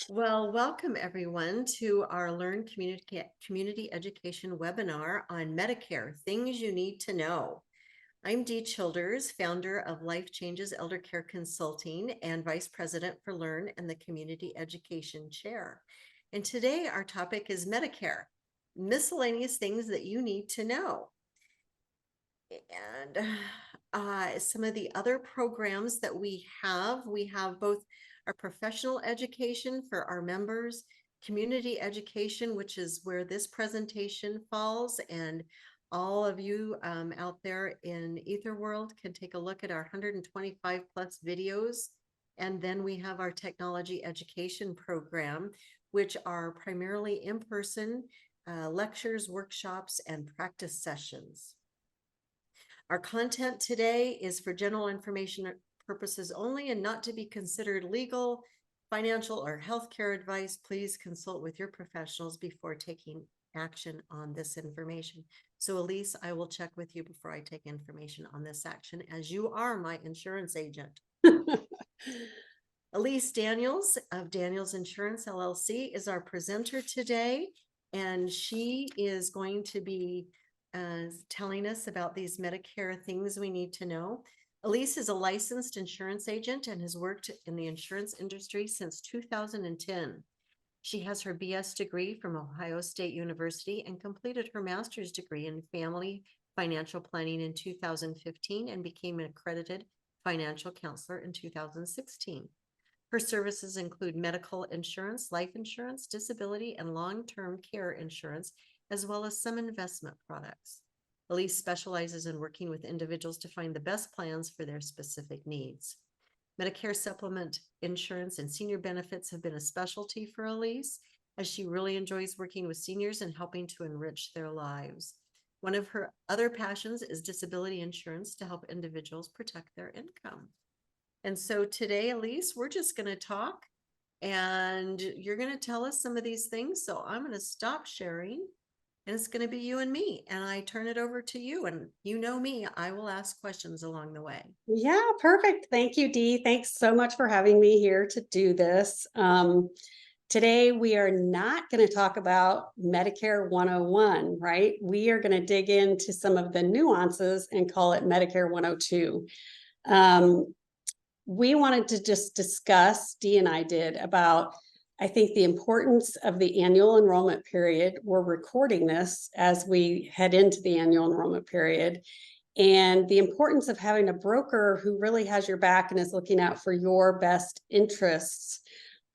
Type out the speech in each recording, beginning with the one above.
Well, welcome everyone to our Learn Community Education webinar on Medicare Things You Need to Know. I'm Dee Childers, founder of Life Changes Elder Care Consulting and Vice President for Learn and the Community Education Chair. And today our topic is Medicare, miscellaneous things that you need to know. And some of the other programs that we have both our professional education for our members, community education, which is where this presentation falls, and all of you out there in Ether World can take a look at our 125 plus videos. And then we have our technology education program, which are primarily in-person lectures, workshops, and practice sessions. Our content today is for general information purposes only and not to be considered legal, financial, or healthcare advice. Please consult with your professionals before taking action on this information. So Elise, I will check with you before I take information on this action, as you are my insurance agent. Elise Daniels of Daniels Insurance LLC is our presenter today, and she is going to be telling us about these Medicare things we need to know. Elise is a licensed insurance agent and has worked in the insurance industry since 2010. She has her BS degree from Ohio State University and completed her master's degree in family financial planning in 2015 and became an accredited financial counselor in 2016. Her services include medical insurance, life insurance, disability, and long-term care insurance, as well as some investment products. Elise specializes in working with individuals to find the best plans for their specific needs. Medicare supplement insurance and senior benefits have been a specialty for Elise, as she really enjoys working with seniors and helping to enrich their lives. One of her other passions is disability insurance to help individuals protect their income. And so today, Elise, we're just going to talk and you're going to tell us some of these things. So I'm going to stop sharing and it's going to be you and me. And I turn it over to you. And you know me, I will ask questions along the way. Yeah, perfect. Thank you, Dee. Thanks so much for having me here to do this. Today, we are not going to talk about Medicare 101, right? We are going to dig into some of the nuances and call it Medicare 102. We wanted to just discuss, Dee and I did, about I think the importance of the annual enrollment period. We're recording this as we head into the annual enrollment period, and the importance of having a broker who really has your back and is looking out for your best interests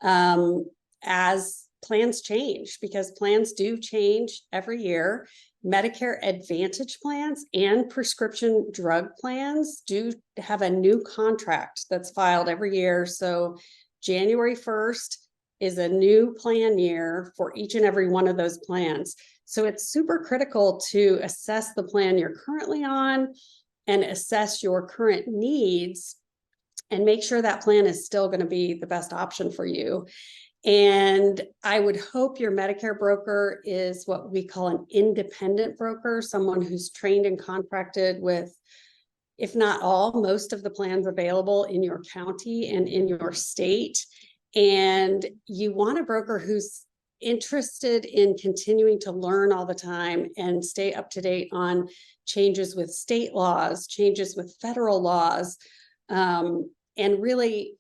as plans change, because plans do change every year. Medicare Advantage plans and prescription drug plans do have a new contract that's filed every year. So January 1st is a new plan year for each and every one of those plans. So it's super critical to assess the plan you're currently on and assess your current needs and make sure that plan is still going to be the best option for you. And I would hope your Medicare broker is what we call an independent broker, someone who's trained and contracted with, if not all, most of the plans available in your county and in your state. And you want a broker who's interested in continuing to learn all the time and stay up to date on changes with state laws, changes with federal laws, and really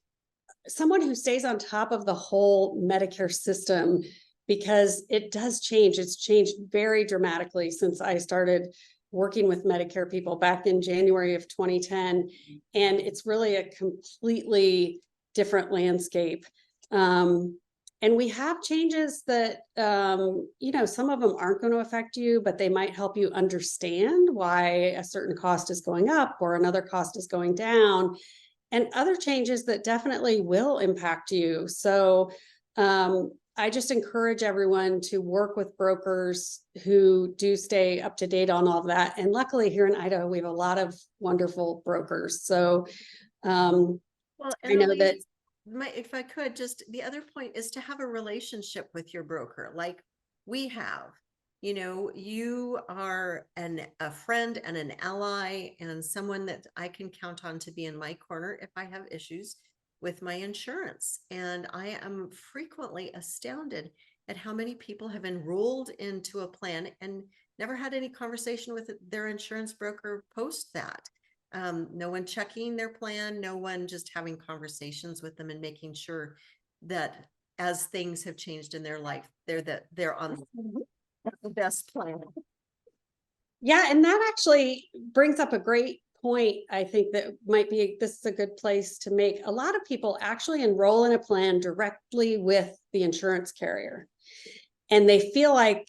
someone who stays on top of the whole Medicare system, because it does change. It's changed very dramatically since I started working with Medicare people back in January of 2010. And it's really a completely different landscape. And we have changes that, some of them aren't going to affect you, but they might help you understand why a certain cost is going up or another cost is going down, and other changes that definitely will impact you. So I just encourage everyone to work with brokers who do stay up to date on all of that. And luckily here in Idaho, we have a lot of wonderful brokers. So Well, I know Elise, that if I could, just the other point is to have a relationship with your broker like we have. You are a friend and an ally and someone that I can count on to be in my corner if I have issues. with my insurance. And I am frequently astounded at how many people have enrolled into a plan and never had any conversation with their insurance broker post that. No one checking their plan, no one just having conversations with them and making sure that as things have changed in their life, they're on the best plan. Yeah, and that actually brings up a great point. I think that this is a good place to make. A lot of people actually enroll in a plan directly with the insurance carrier, and they feel like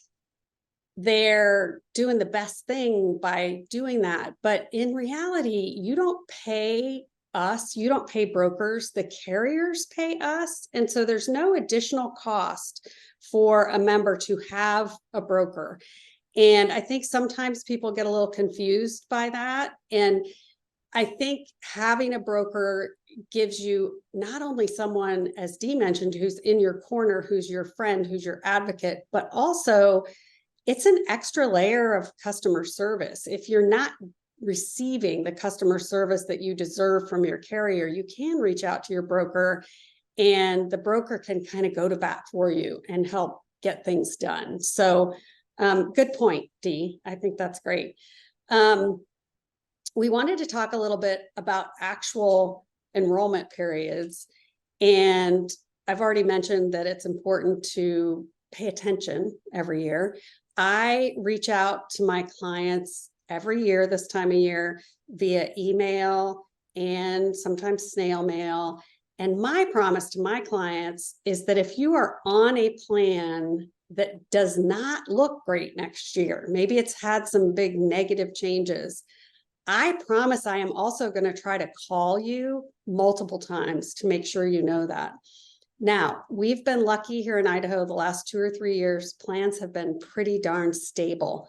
they're doing the best thing by doing that. But in reality, you don't pay us, you don't pay brokers, the carriers pay us. And so there's no additional cost for a member to have a broker. And I think sometimes people get a little confused by that. And I think having a broker gives you not only someone, as Dee mentioned, who's in your corner, who's your friend, who's your advocate, but also it's an extra layer of customer service. If you're not receiving the customer service that you deserve from your carrier, you can reach out to your broker, and the broker can kind of go to bat for you and help get things done. So good point, Dee. I think that's great. We wanted to talk a little bit about actual enrollment periods. And I've already mentioned that it's important to pay attention every year. I reach out to my clients every year, this time of year, via email and sometimes snail mail. And my promise to my clients is that if you are on a plan that does not look great next year, maybe it's had some big negative changes, I promise I am also going to try to call you multiple times to make sure you know that. Now, we've been lucky here in Idaho the last 2 or 3 years. Plans have been pretty darn stable.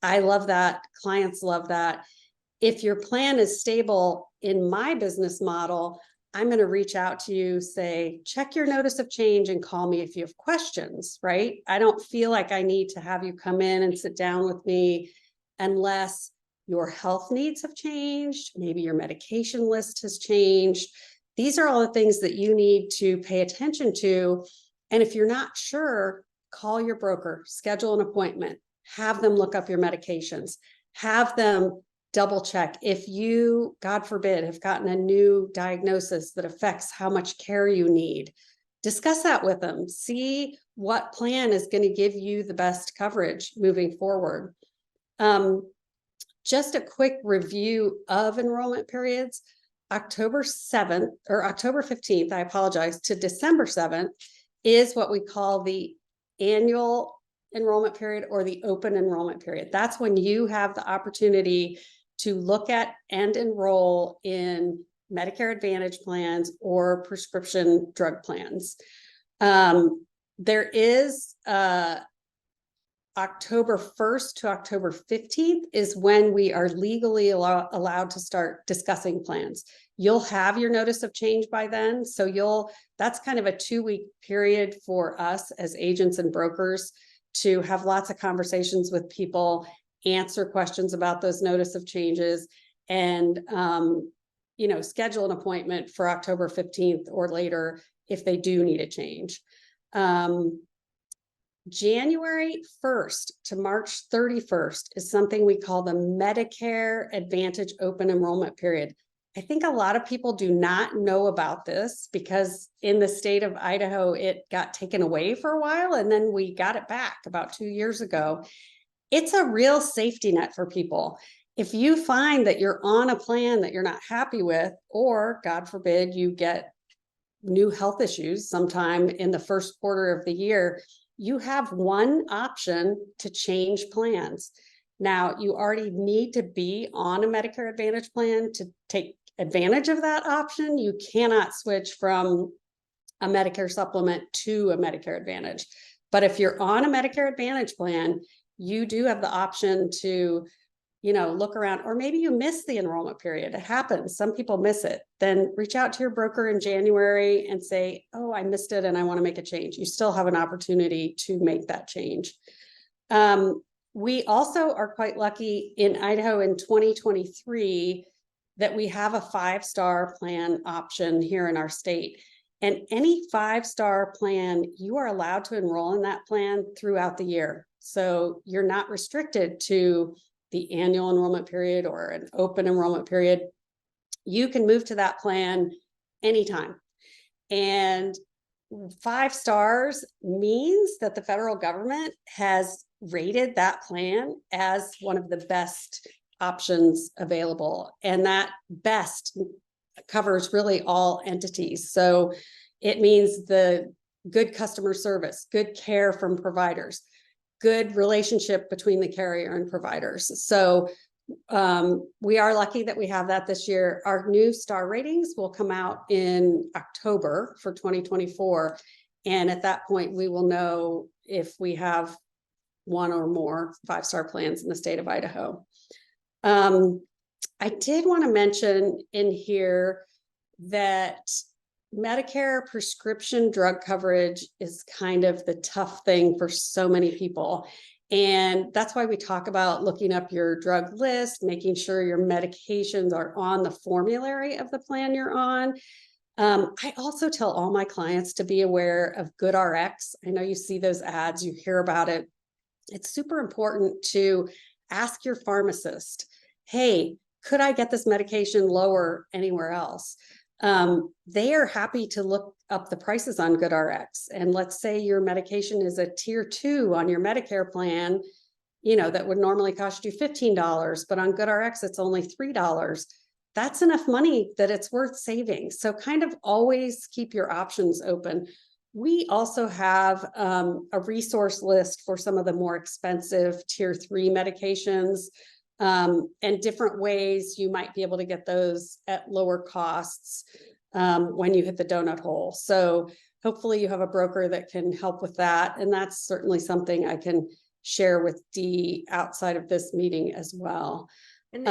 I love that. Clients love that. If your plan is stable in my business model, I'm going to reach out to you, say, check your notice of change and call me if you have questions, right? I don't feel like I need to have you come in and sit down with me unless your health needs have changed. Maybe your medication list has changed. These are all the things that you need to pay attention to. And if you're not sure, call your broker, schedule an appointment, have them look up your medications, have them double check. If you, God forbid, have gotten a new diagnosis that affects how much care you need, discuss that with them. See what plan is going to give you the best coverage moving forward. Just a quick review of enrollment periods. October 7th or October 15th, I apologize, to December 7th is what we call the annual enrollment period or the open enrollment period. That's when you have the opportunity to look at and enroll in Medicare Advantage plans or prescription drug plans. There is October 1st to October 15th is when we are legally allowed to start discussing plans. You'll have your notice of change by then. So that's kind of a 2-week period for us as agents and brokers to have lots of conversations with people, answer questions about those notice of changes, and schedule an appointment for October 15th or later if they do need a change. January 1st to March 31st is something we call the Medicare Advantage open enrollment period. I think a lot of people do not know about this because in the state of Idaho, it got taken away for a while and then we got it back about 2 years ago. It's a real safety net for people. If you find that you're on a plan that you're not happy with, or God forbid, you get new health issues sometime in the first quarter of the year, you have one option to change plans. Now, you already need to be on a Medicare Advantage plan to take advantage of that option. You cannot switch from a Medicare supplement to a Medicare Advantage. But if you're on a Medicare Advantage plan, you do have the option to, look around, or maybe you miss the enrollment period. It happens. Some people miss it. Then reach out to your broker in January and say, oh, I missed it and I want to make a change. You still have an opportunity to make that change. We also are quite lucky in Idaho in 2023. that we have a 5-star plan option here in our state. And any 5-star plan, you are allowed to enroll in that plan throughout the year. So you're not restricted to the annual enrollment period or an open enrollment period. You can move to that plan anytime. And 5 stars means that the federal government has rated that plan as one of the best options available. And that best covers really all entities. So it means the good customer service, good care from providers, good relationship between the carrier and providers. So we are lucky that we have that this year. Our new star ratings will come out in October for 2024. And at that point, we will know if we have one or more 5-star plans in the state of Idaho. I did want to mention in here that Medicare prescription drug coverage is kind of the tough thing for so many people. And that's why we talk about looking up your drug list, making sure your medications are on the formulary of the plan you're on. I also tell all my clients to be aware of GoodRx. I know you see those ads, you hear about it. It's super important to ask your pharmacist, hey, could I get this medication lower anywhere else? They are happy to look up the prices on GoodRx. And let's say your medication is a tier 2 on your Medicare plan, that would normally cost you $15, but on GoodRx, it's only $3. That's enough money that it's worth saving. So kind of always keep your options open. We also have a resource list for some of the more expensive tier 3 medications, and different ways you might be able to get those at lower costs when you hit the donut hole. So hopefully you have a broker that can help with that. And that's certainly something I can share with Dee outside of this meeting as well. And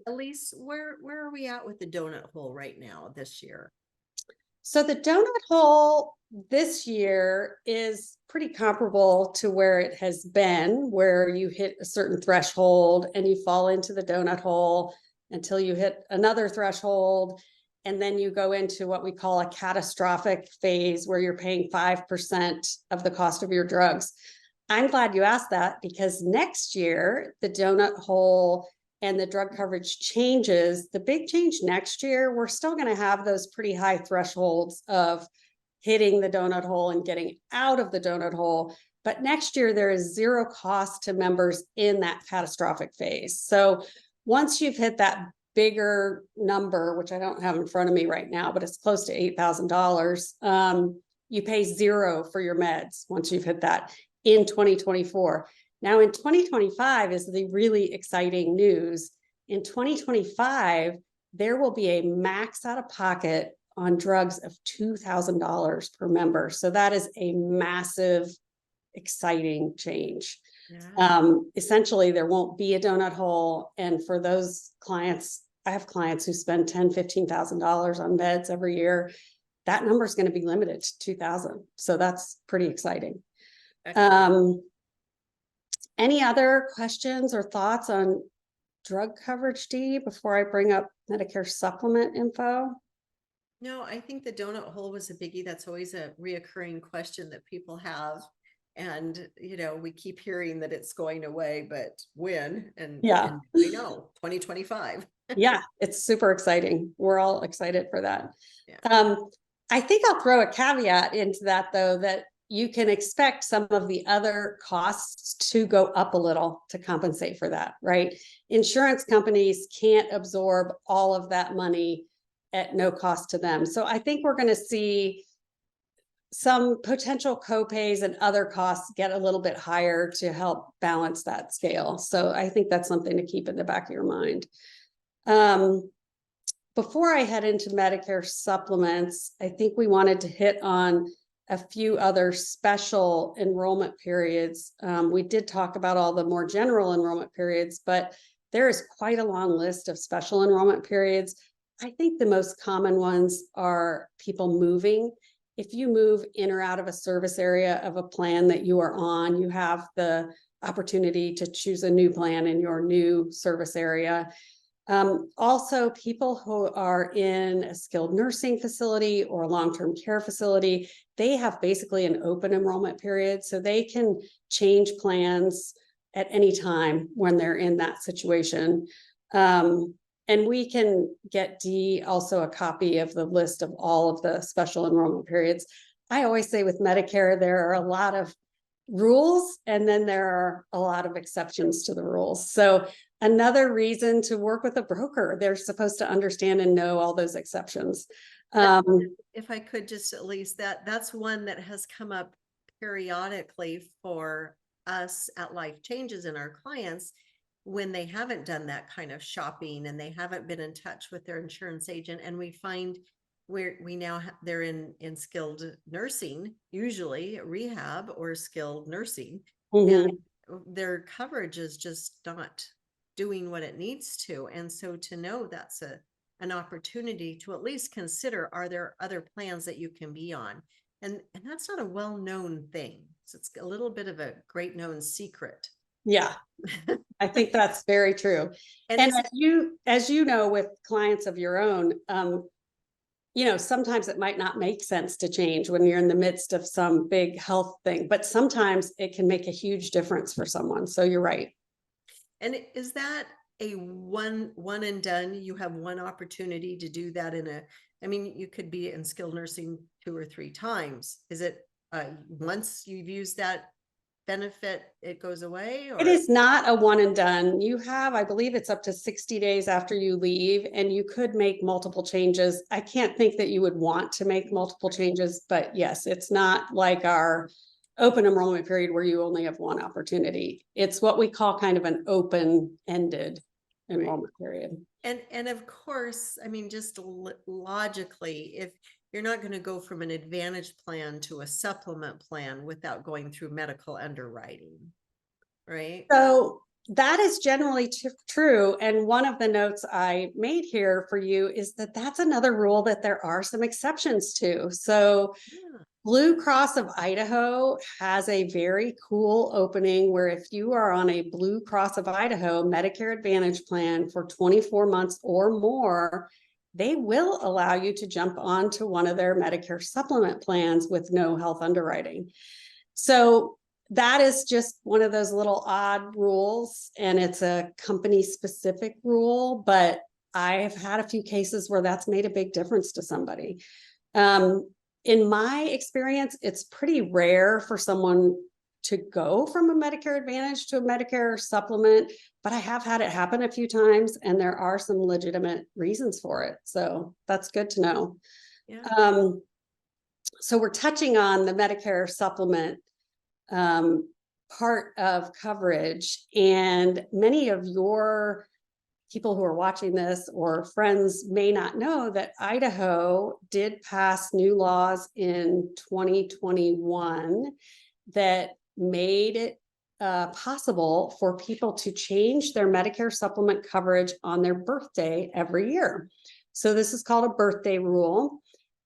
Elise, where are we at with the donut hole right now this year? So the donut hole this year is pretty comparable to where it has been, where you hit a certain threshold and you fall into the donut hole until you hit another threshold. And then you go into what we call a catastrophic phase where you're paying 5% of the cost of your drugs. I'm glad you asked that because next year, the donut hole and the drug coverage changes. The big change next year, we're still going to have those pretty high thresholds of hitting the donut hole and getting out of the donut hole. But next year, there is zero cost to members in that catastrophic phase. So once you've hit that bigger number, which I don't have in front of me right now, but it's close to $8,000, you pay zero for your meds once you've hit that in 2024. Now in 2025 is the really exciting news. In 2025, there will be a max out of pocket on drugs of $2,000 per member. So that is a massive, exciting change. Yeah. Essentially, there won't be a donut hole. And for those clients, I have clients who spend $10,000, $15,000 on meds every year. That number is going to be limited to $2,000. So that's pretty exciting. Any other questions or thoughts on drug coverage, Dee, before I bring up Medicare supplement info? No, I think the donut hole was a biggie. That's always a reoccurring question that people have. And, we keep hearing that it's going away, but when? And yeah, we know 2025. Yeah, it's super exciting. We're all excited for that. Yeah. I think I'll throw a caveat into that, though, that you can expect some of the other costs to go up a little to compensate for that, right? Insurance companies can't absorb all of that money at no cost to them. So I think we're going to see some potential copays and other costs get a little bit higher to help balance that scale. So I think that's something to keep in the back of your mind. Before I head into Medicare supplements, I think we wanted to hit on a few other special enrollment periods. We did talk about all the more general enrollment periods, but there is quite a long list of special enrollment periods. I think the most common ones are people moving. If you move in or out of a service area of a plan that you are on, you have the opportunity to choose a new plan in your new service area. Also, people who are in a skilled nursing facility or a long-term care facility, they have basically an open enrollment period, so they can change plans at any time when they're in that situation. And we can get Dee also a copy of the list of all of the special enrollment periods. I always say with Medicare, there are a lot of rules, and then there are a lot of exceptions to the rules. So another reason to work with a broker, they're supposed to understand and know all those exceptions. If I could just at least that's one that has come up periodically for us at Life Changes in our clients when they haven't done that kind of shopping and they haven't been in touch with their insurance agent, and we find they're in skilled nursing, usually rehab or skilled nursing, and their coverage is just not doing what it needs to. And so to know that's an opportunity to at least consider, are there other plans that you can be on? And that's not a well-known thing. So it's a little bit of a great known secret. Yeah, I think that's very true. And as you know, with clients of your own, sometimes it might not make sense to change when you're in the midst of some big health thing, but sometimes it can make a huge difference for someone. So you're right. And is that a one and done? You have one opportunity to do that you could be in skilled nursing 2 or 3 times. Is it once you've used that benefit, it goes away? Or? It is not a one and done. You have, I believe it's up to 60 days after you leave, and you could make multiple changes. I can't think that you would want to make multiple changes, but yes, it's not like our open enrollment period where you only have one opportunity. It's what we call kind of an open-ended enrollment period. And of course, just logically, if you're not going to go from an advantage plan to a supplement plan without going through medical underwriting, right? So that is generally true. And one of the notes I made here for you is that that's another rule that there are some exceptions to. So Blue Cross of Idaho has a very cool opening where if you are on a Blue Cross of Idaho Medicare Advantage plan for 24 months or more, they will allow you to jump onto one of their Medicare supplement plans with no health underwriting. So that is just one of those little odd rules, and it's a company specific rule, but I have had a few cases where that's made a big difference to somebody. In my experience, it's pretty rare for someone to go from a Medicare Advantage to a Medicare supplement, but I have had it happen a few times, and there are some legitimate reasons for it. So that's good to know. Yeah. So we're touching on the Medicare supplement part of coverage, and many of your people who are watching this or friends may not know that Idaho did pass new laws in 2021 that made it possible for people to change their Medicare supplement coverage on their birthday every year. So this is called a birthday rule.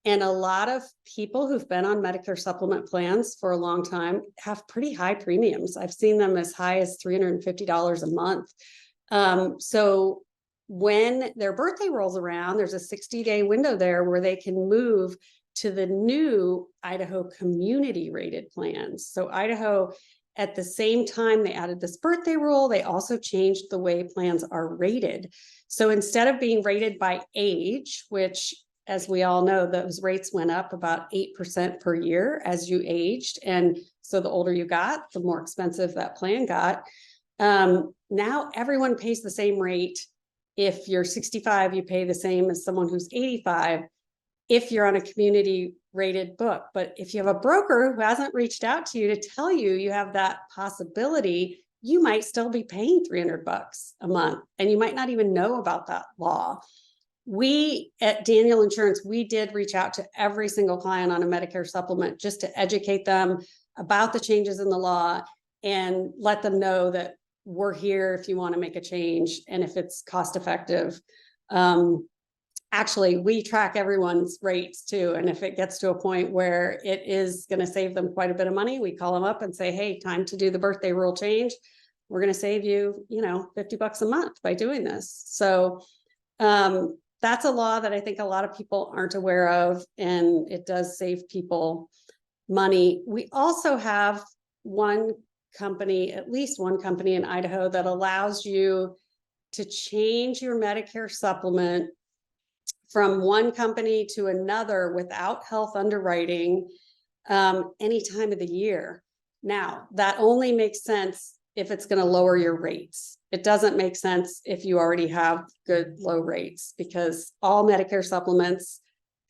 And a lot of people who've been on Medicare supplement plans for a long time have pretty high premiums. I've seen them as high as $350 a month. So when their birthday rolls around, there's a 60-day window there where they can move to the new Idaho community rated plans. So Idaho, at the same time they added this birthday rule, they also changed the way plans are rated. So instead of being rated by age, which as we all know, those rates went up about 8% per year as you aged. And so the older you got, the more expensive that plan got. Now everyone pays the same rate. If you're 65, you pay the same as someone who's 85 if you're on a community rated book. But if you have a broker who hasn't reached out to you to tell you you have that possibility, you might still be paying $300 a month, and you might not even know about that law. We at Daniel Insurance, we did reach out to every single client on a Medicare supplement just to educate them about the changes in the law and let them know that we're here if you want to make a change and if it's cost effective. Actually, we track everyone's rates too. And if it gets to a point where it is going to save them quite a bit of money, we call them up and say, hey, time to do the birthday rule change. we're going to save you, $50 a month by doing this. So, that's a law that I think a lot of people aren't aware of, and it does save people money. We also have at least one company in Idaho that allows you to change your Medicare supplement from one company to another without health underwriting any time of the year. Now, that only makes sense if it's going to lower your rates. It doesn't make sense if you already have good low rates, because all Medicare supplements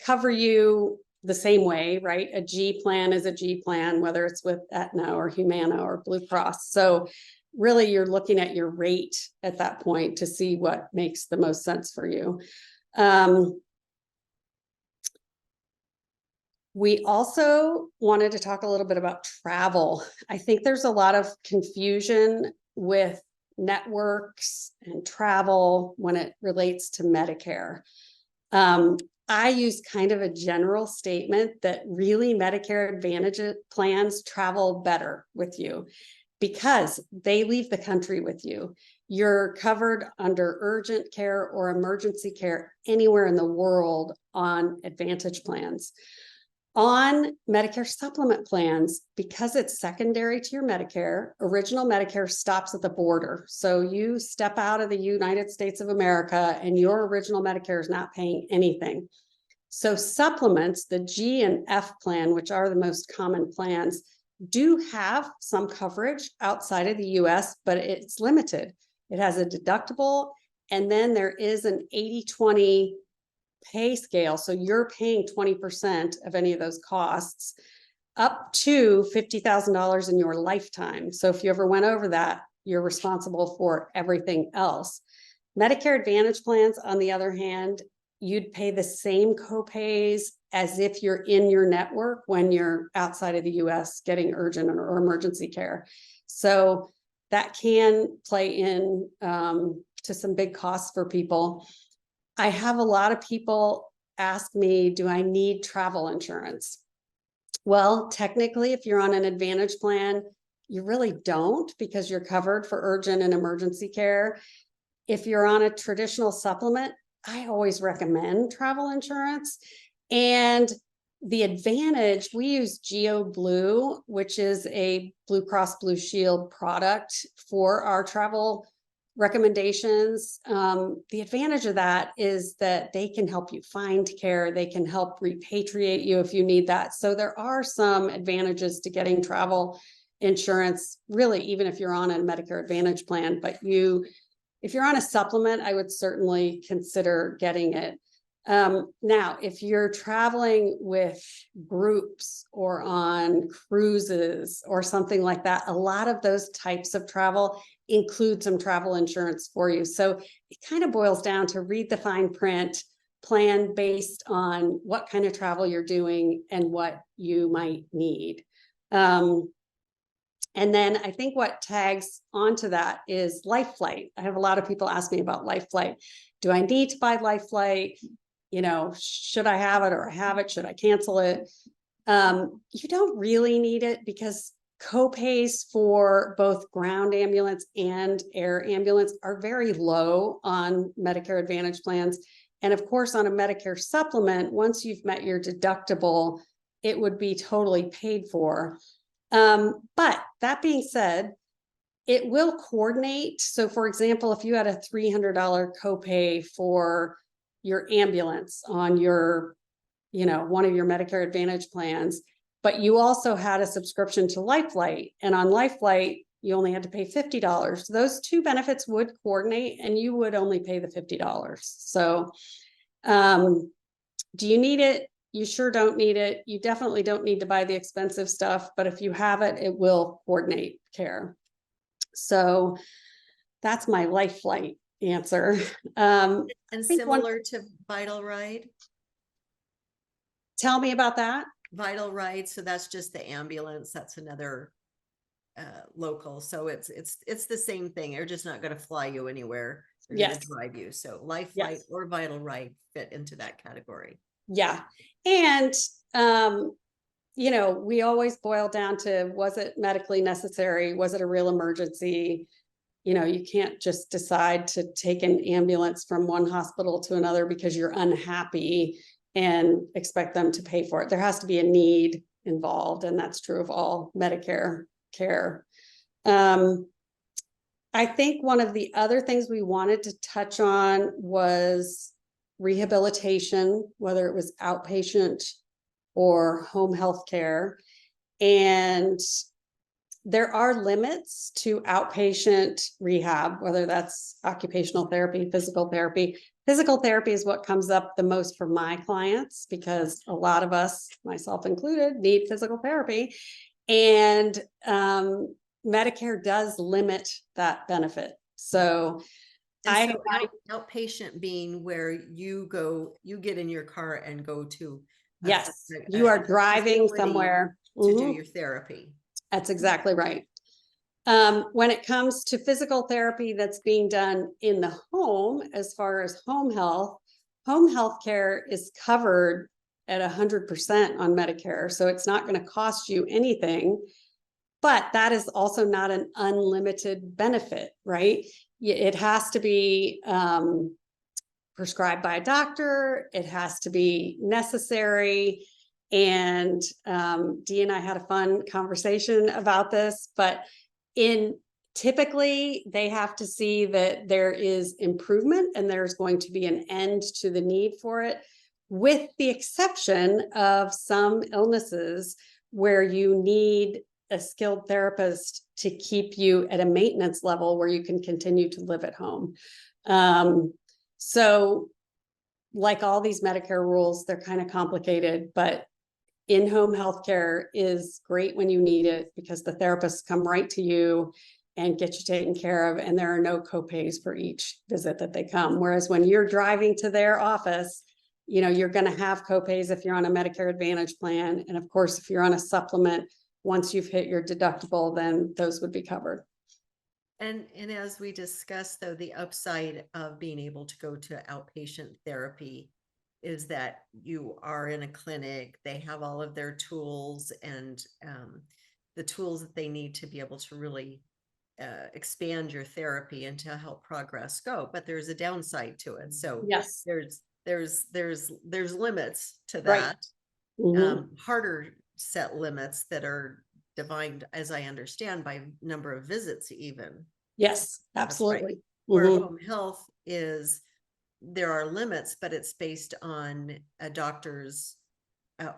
cover you the same way, right? A G plan is a G plan, whether it's with Aetna or Humana or Blue Cross. So really, you're looking at your rate at that point to see what makes the most sense for you. We also wanted to talk a little bit about travel. I think there's a lot of confusion with networks and travel when it relates to Medicare. I use kind of a general statement that really Medicare Advantage plans travel better with you because they leave the country with you. You're covered under urgent care or emergency care anywhere in the world on Advantage plans. On Medicare supplement plans, because it's secondary to your Medicare, original Medicare stops at the border. So you step out of the United States of America and your original Medicare is not paying anything. So supplements, the G and F plan, which are the most common plans, do have some coverage outside of the US, but it's limited. It has a deductible, and then there is an 80-20 pay scale. So you're paying 20% of any of those costs up to $50,000 in your lifetime. So if you ever went over that, you're responsible for everything else. Medicare Advantage plans, on the other hand, you'd pay the same copays as if you're in your network when you're outside of the US getting urgent or emergency care. So that can play in to some big costs for people. I have a lot of people ask me, do I need travel insurance? Well, technically, if you're on an Advantage plan, you really don't, because you're covered for urgent and emergency care. If you're on a traditional supplement, I always recommend travel insurance. And the Advantage, we use Geo Blue, which is a Blue Cross Blue Shield product for our travel recommendations. The advantage of that is that they can help you find care. They can help repatriate you if you need that. So there are some advantages to getting travel insurance, really, even if you're on a Medicare Advantage plan. But if you're on a supplement, I would certainly consider getting it. Now, if you're traveling with groups or on cruises or something like that, a lot of those types of travel include some travel insurance for you. So it kind of boils down to read the fine print, plan based on what kind of travel you're doing and what you might need. And then I think what tags onto that is Life Flight. I have a lot of people ask me about Life Flight. Do I need to buy Life Flight? Should I have it or have it? Should I cancel it? You don't really need it because copays for both ground ambulance and air ambulance are very low on Medicare Advantage plans. And of course, on a Medicare supplement, once you've met your deductible, it would be totally paid for. But that being said, it will coordinate. So for example, if you had a $300 copay for your ambulance on your, one of your Medicare Advantage plans, but you also had a subscription to Life Flight, and on Life Flight, you only had to pay $50. Those two benefits would coordinate and you would only pay the $50. So, do you need it? You sure don't need it. You definitely don't need to buy the expensive stuff, but if you have it, it will coordinate care. So that's my Life Flight answer. And similar to Vital Ride? Tell me about that. Vital Ride, so that's just the ambulance. That's another local. So it's the same thing. They're just not going to fly you anywhere. They're going to drive you. So Life Flight or Vital Ride fit into that category. Yeah. And we always boil down to, was it medically necessary? Was it a real emergency? you can't just decide to take an ambulance from one hospital to another because you're unhappy and expect them to pay for it. There has to be a need involved, and that's true of all Medicare care. I think one of the other things we wanted to touch on was rehabilitation, whether it was outpatient or home health care. And there are limits to outpatient rehab, whether that's occupational therapy, physical therapy. Physical therapy is what comes up the most for my clients because a lot of us, myself included, need physical therapy. And Medicare does limit that benefit. So And so outpatient being where you get in your car and go to. Yes, you are driving somewhere to do your therapy. That's exactly right. When it comes to physical therapy that's being done in the home, as far as home health care is covered at 100% on Medicare. So it's not going to cost you anything, but that is also not an unlimited benefit, right? It has to be prescribed by a doctor. It has to be necessary. And Dee and I had a fun conversation about this, but typically they have to see that there is improvement and there's going to be an end to the need for it, with the exception of some illnesses where you need a skilled therapist to keep you at a maintenance level where you can continue to live at home. So like all these Medicare rules, they're kind of complicated, but in-home healthcare is great when you need it because the therapists come right to you and get you taken care of, and there are no copays for each visit that they come. Whereas when you're driving to their office, you're going to have copays if you're on a Medicare Advantage plan. And of course, if you're on a supplement, once you've hit your deductible, then those would be covered. And as we discussed, though, the upside of being able to go to outpatient therapy is that you are in a clinic, they have all of their tools and the tools that they need to be able to really expand your therapy and to help progress go. But there's a downside to it. So yes, there's limits to right. that. Harder set limits that are defined, as I understand, by number of visits even. Yes, absolutely. Right. Where home health is, there are limits, but it's based on a doctor's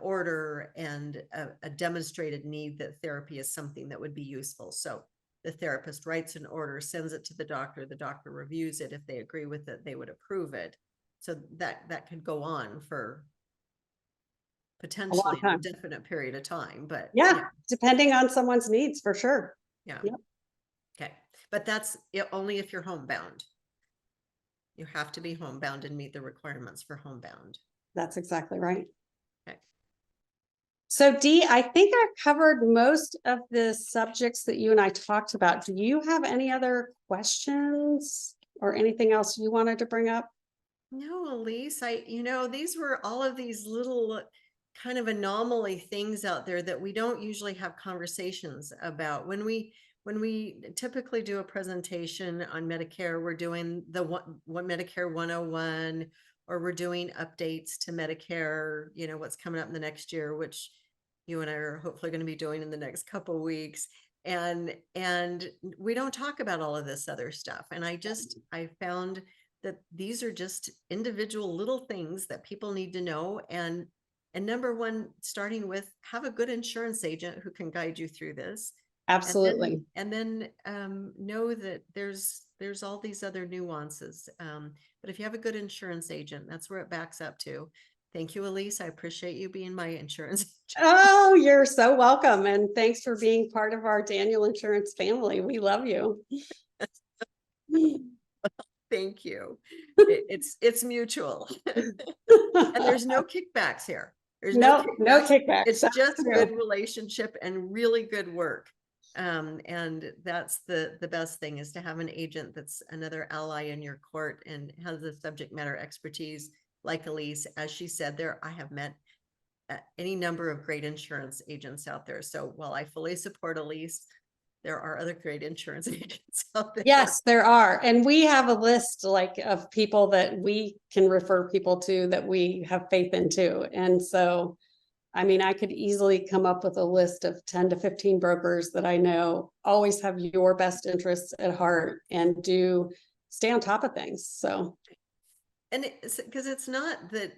order and a demonstrated need that therapy is something that would be useful. So the therapist writes an order, sends it to the doctor reviews it. If they agree with it, they would approve it. So that could go on for potentially a definite period of time, but yeah, depending on someone's needs, for sure. Yeah. Yep. Okay. But that's only if you're homebound. You have to be homebound and meet the requirements for homebound. That's exactly right. Okay. So Dee, I think I've covered most of the subjects that you and I talked about. Do you have any other questions or anything else you wanted to bring up? No, Elise, these were all of these little kind of anomaly things out there that we don't usually have conversations about. When we typically do a presentation on Medicare, we're doing the one Medicare 101, or we're doing updates to Medicare, what's coming up in the next year, which you and I are hopefully going to be doing in the next couple of weeks. And we don't talk about all of this other stuff. And I found that these are just individual little things that people need to know. And number one, starting with, have a good insurance agent who can guide you through this. Absolutely. And then know that there's all these other nuances. But if you have a good insurance agent, that's where it backs up to. Thank you, Elise. I appreciate you being my insurance agent. Oh, you're so welcome. And thanks for being part of our Daniel Insurance family. We love you. Thank you. It's mutual. And there's no kickbacks here. There's no kickbacks. It's just good relationship and really good work. And that's the best thing, is to have an agent that's another ally in your court and has the subject matter expertise like Elise. As she said, I have met any number of great insurance agents out there. So while I fully support Elise, there are other great insurance agents out there. Yes, there are. And we have a list like of people that we can refer people to that we have faith in too. And so, I mean, I could easily come up with a list of 10 to 15 brokers that I know always have your best interests at heart and do stay on top of things. So, And it's because it's not that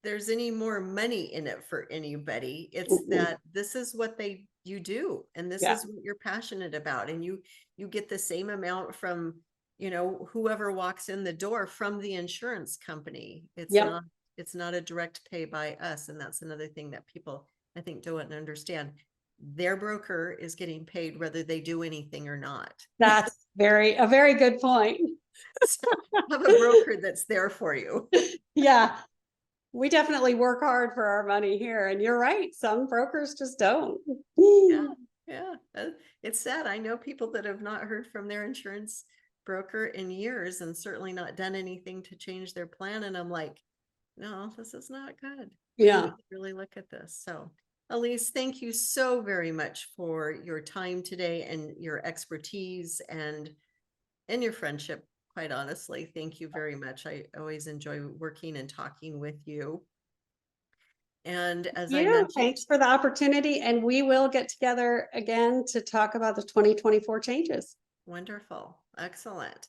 there's any more money in it for anybody. It's that this is what you do, and this is what you're passionate about. And you get the same amount from, whoever walks in the door from the insurance company. It's not a direct pay by us. And that's another thing that people, I think, don't understand. Their broker is getting paid whether they do anything or not. That's a very good point. So have a broker that's there for you. Yeah. We definitely work hard for our money here. And you're right. Some brokers just don't. Yeah. It's sad. I know people that have not heard from their insurance broker in years and certainly not done anything to change their plan. And I'm like, no, this is not good. Yeah. We need to really look at this. So, Elise, thank you so very much for your time today and your expertise and your friendship. Quite honestly, thank you very much. I always enjoy working and talking with you. And as I mentioned, thanks for the opportunity. And we will get together again to talk about the 2024 changes. Wonderful. Excellent.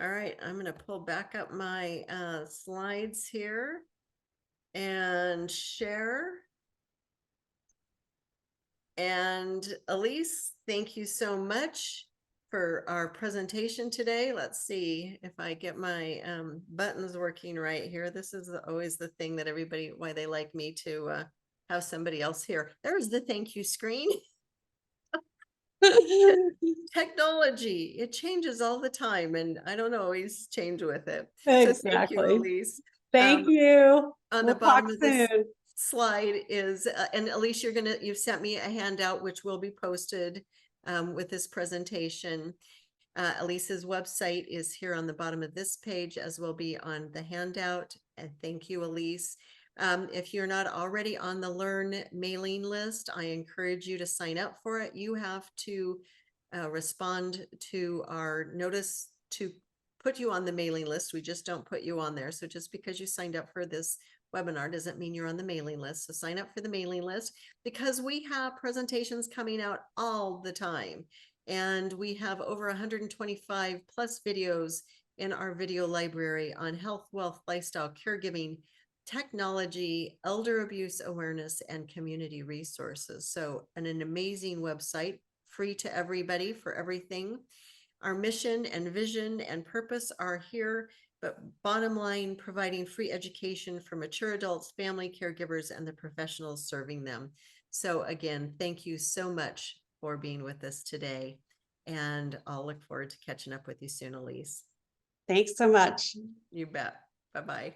All right. I'm going to pull back up my slides here and share. And Elise, thank you so much for our presentation today. Let's see if I get my buttons working right here. This is always the thing that why they like me to have somebody else here. There's the thank you screen. Technology, it changes all the time, and I don't always change with it. Exactly. So thank you, Elise. Thank you. On the bottom of this slide is, and Elise, you've sent me a handout which will be posted with this presentation. Elise's website is here on the bottom of this page, as will be on the handout. And thank you, Elise. If you're not already on the Learn mailing list, I encourage you to sign up for it. You have to respond to our notice to put you on the mailing list. We just don't put you on there. So just because you signed up for this webinar doesn't mean you're on the mailing list. So sign up for the mailing list, because we have presentations coming out all the time. And we have over 125 plus videos in our video library on health, wealth, lifestyle, caregiving, technology, elder abuse awareness, and community resources. So an amazing website, free to everybody for everything. Our mission and vision and purpose are here, but bottom line, providing free education for mature adults, family caregivers, and the professionals serving them. So again, thank you so much for being with us today. And I'll look forward to catching up with you soon, Elise. Thanks so much. You bet. Bye-bye.